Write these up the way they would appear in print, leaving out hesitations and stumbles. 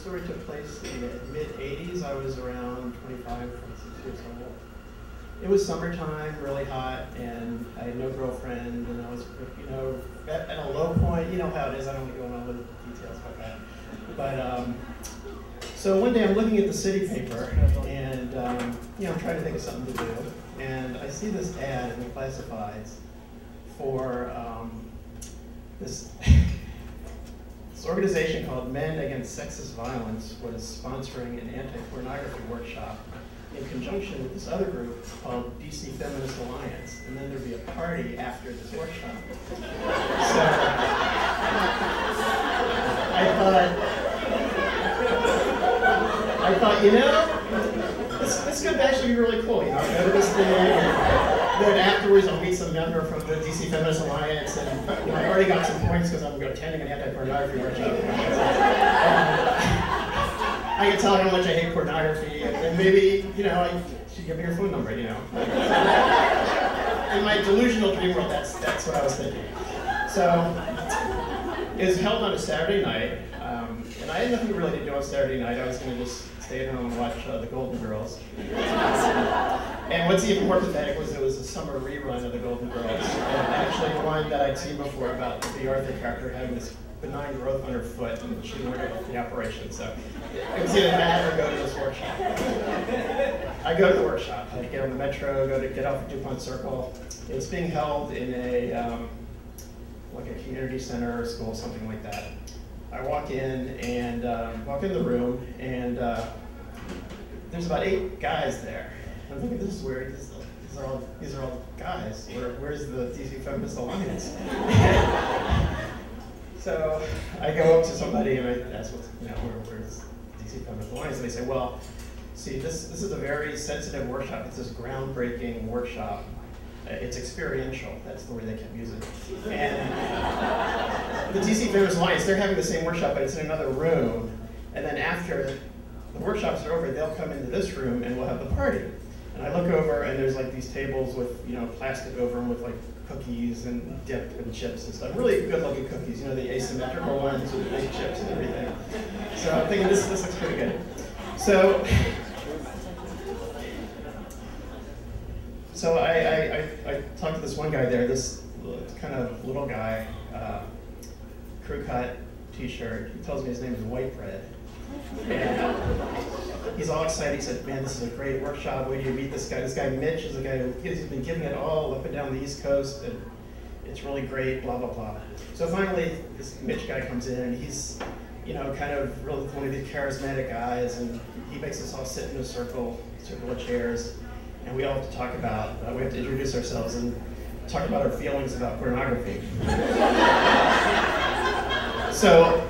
story took place in the mid-'80s. I was around 25, 26 years old. It was summertime, really hot, and I had no girlfriend, and I was, at a low point. You know how it is. I don't want to go into all the details about that. But so one day I'm looking at the city paper, and I'm trying to think of something to do, and I see this ad in the classifieds for this. This organization called Men Against Sexist Violence was sponsoring an anti-pornography workshop in conjunction with this other group called DC Feminist Alliance, and then there'd be a party after this workshop. So I thought, this could actually be really cool. Go to this thing, and then afterwards I'll meet some member from the DC Feminist Alliance, and I already got some points because I'm attending an anti-pornography workshop. I can tell her how much I hate pornography, and maybe, I should give me her phone number, In my delusional dream world, that's what I was thinking. So, it was held on a Saturday night, and I had nothing really to do on Saturday night. I was going to just stay at home and watch The Golden Girls. And what's even more pathetic was it was a summer rerun of The Golden Girls, and actually one that I'd seen before about the Arthur character having this benign growth on her foot, and she didn't want to go to the operation. So it was either that or go to this workshop. I go to the workshop. I get on the metro, get off at DuPont Circle. It was being held in like a community center or school, something like that. I walk in and walk in the room, and there's about 8 guys there. I'm thinking, this is weird. These are all guys. Where's the DC Feminist Alliance? So I go up to somebody and I ask, where's DC Feminist Alliance? And they say, well, see, this is a very sensitive workshop. It's this groundbreaking workshop. It's experiential. That's the word they kept using. And the DC Feminist Alliance, they're having the same workshop, but it's in another room. And then after the workshops are over, they'll come into this room and we'll have the party. And I look over and there's like these tables with plastic over them with like cookies and dip and chips and stuff. Really good looking cookies, the asymmetrical ones with big chips and everything. So I'm thinking this looks pretty good. So I talked to this one guy there, this kind of little guy, crew cut t-shirt. He tells me his name is White Bread. And he's all excited. He said, man, this is a great workshop. Where do you meet this guy? This guy Mitch is a guy who's been giving it all up and down the East Coast, and it's really great, blah, blah, blah. So finally, this Mitch guy comes in, and he's, kind of really one of these charismatic guys, and he makes us all sit in a circle of chairs, and we all have to talk about, we have to introduce ourselves and talk about our feelings about pornography. So,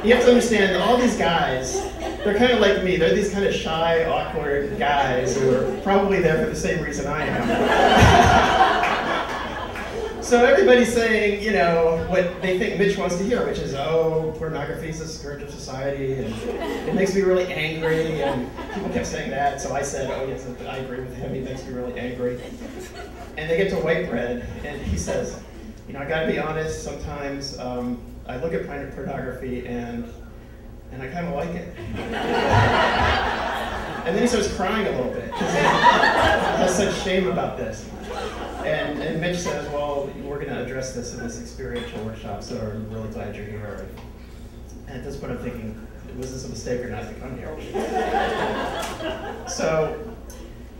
you have to understand that all these guys, they're kind of like me. They're these kind of shy, awkward guys who are probably there for the same reason I am. So everybody's saying, what they think Mitch wants to hear, which is, oh, pornography is a scourge of society, and it makes me really angry, and people kept saying that, so I said, oh yes, I agree with him, he makes me really angry. And they get to White Bread, and he says, I gotta be honest, sometimes, I look at pornography and I kind of like it. And then he starts crying a little bit because he has such shame about this. And Mitch says, well, we're going to address this in this experiential workshop, so I'm really glad you're here. And at this point I'm thinking, was this a mistake or not to come here? So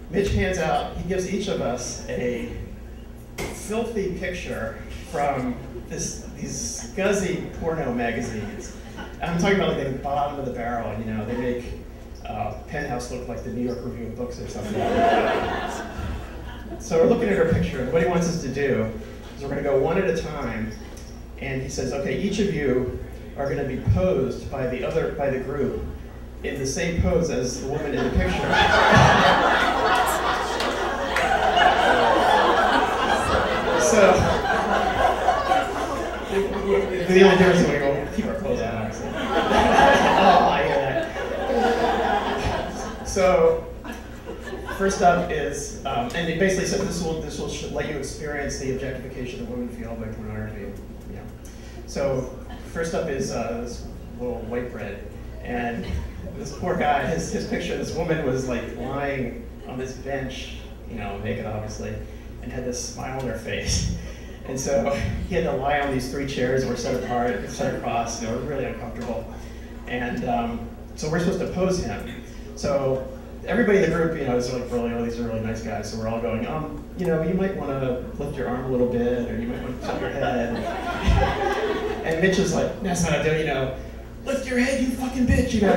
Mitch hands out, he gives each of us a filthy picture from these scuzzy porno magazines. I'm talking about like the bottom of the barrel, they make Penthouse look like the New York Review of Books or something. So we're looking at her picture, and what he wants us to do is we're going to go one at a time, and he says, okay, each of you are going to be posed by the group in the same pose as the woman in the picture. So the only difference is we'll keep our clothes on, obviously. Oh, I hear that. So, first up is, and it basically said this will let you experience the objectification that women feel by pornography. So, first up is this little white bread. And this poor guy, his picture, this woman was like lying on this bench, you know, naked obviously, and had this smile on her face. And so he had to lie on these 3 chairs that were set apart, set across, you know, really uncomfortable. And so we're supposed to pose him. So everybody in the group, you know, is like, really, oh, these are really nice guys. So we're all going, you know, you might want to lift your arm a little bit, or you might want to tilt your head. And Mitch is like, that's not a deal, you know, lift your head, you fucking bitch, you know.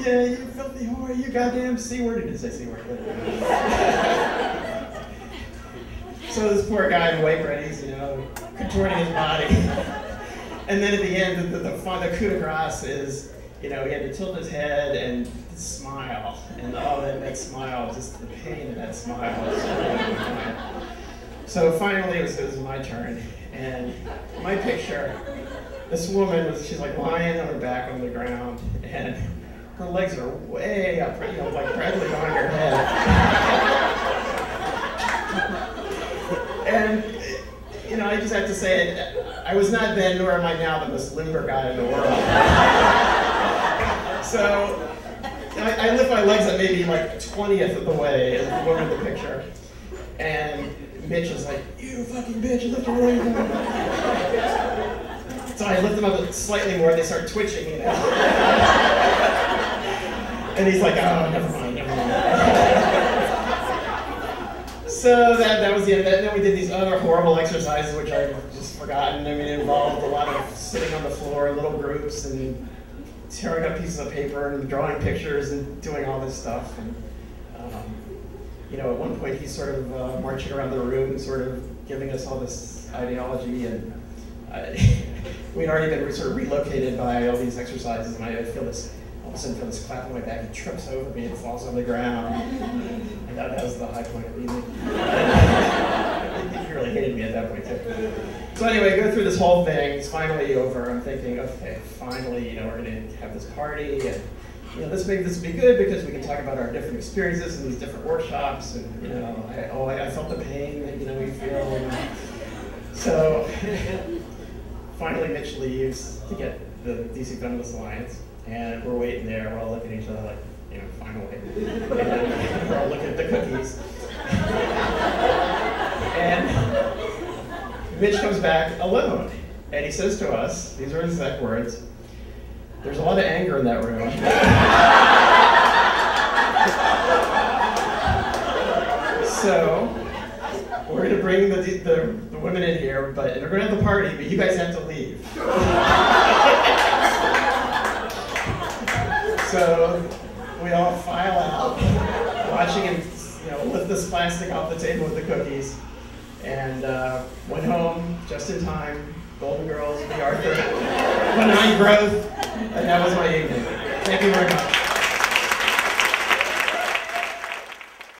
You filthy whore, you goddamn C-word. He didn't say C-word. So this poor guy in white bread, he's, you know, contorting his body. And then at the end, the coup de grace is, you know, he had to tilt his head and smile. And oh, that smile, just the pain in that smile. So finally, it was my turn. And my picture, this woman, she's like lying on her back on the ground, and her legs are way up, you know, like practically on her head. And, you know, I just have to say, I was not then, nor am I now, the most limber guy in the world. So I lift my legs at maybe like 20th of the way, as the woman in the picture. And Mitch is like, you fucking bitch, you lift your legs up. So I lift them up slightly more, and they start twitching, you know. And he's like, oh, never mind. So that was the end of that. Then we did these other horrible exercises, which I've just forgotten. I mean, it involved a lot of sitting on the floor in little groups and tearing up pieces of paper and drawing pictures and doing all this stuff. And, you know, at one point he's sort of marching around the room, sort of giving us all this ideology, and we'd already been sort of relocated by all these exercises, and I feel this, all of a sudden feel this clap on my back. He trips over me and falls on the ground. And that was the high point of the evening. He really hated me at that point too. So anyway, go through this whole thing. It's finally over. I'm thinking, okay, finally, you know, we're going to have this party, and you know, this will be good because we can talk about our different experiences in these different workshops, and you know, I felt the pain that, you know, we feel. And so finally, Mitch leaves to get the DC Feminist Alliance, and we're waiting there. We're all looking at each other like, you know, finally. And we're all looking at the cookies. And Mitch comes back alone, and he says to us, these are his exact words, "There's a lot of anger in that room." So we're going to bring the women in here, but we're going to have the party, but you guys have to leave. So we all file out, watching him, you know, lift this plastic off the table with the cookies, and went home just in time. Golden Girls, the Arthur, benign growth, and that was my evening. Thank you very much.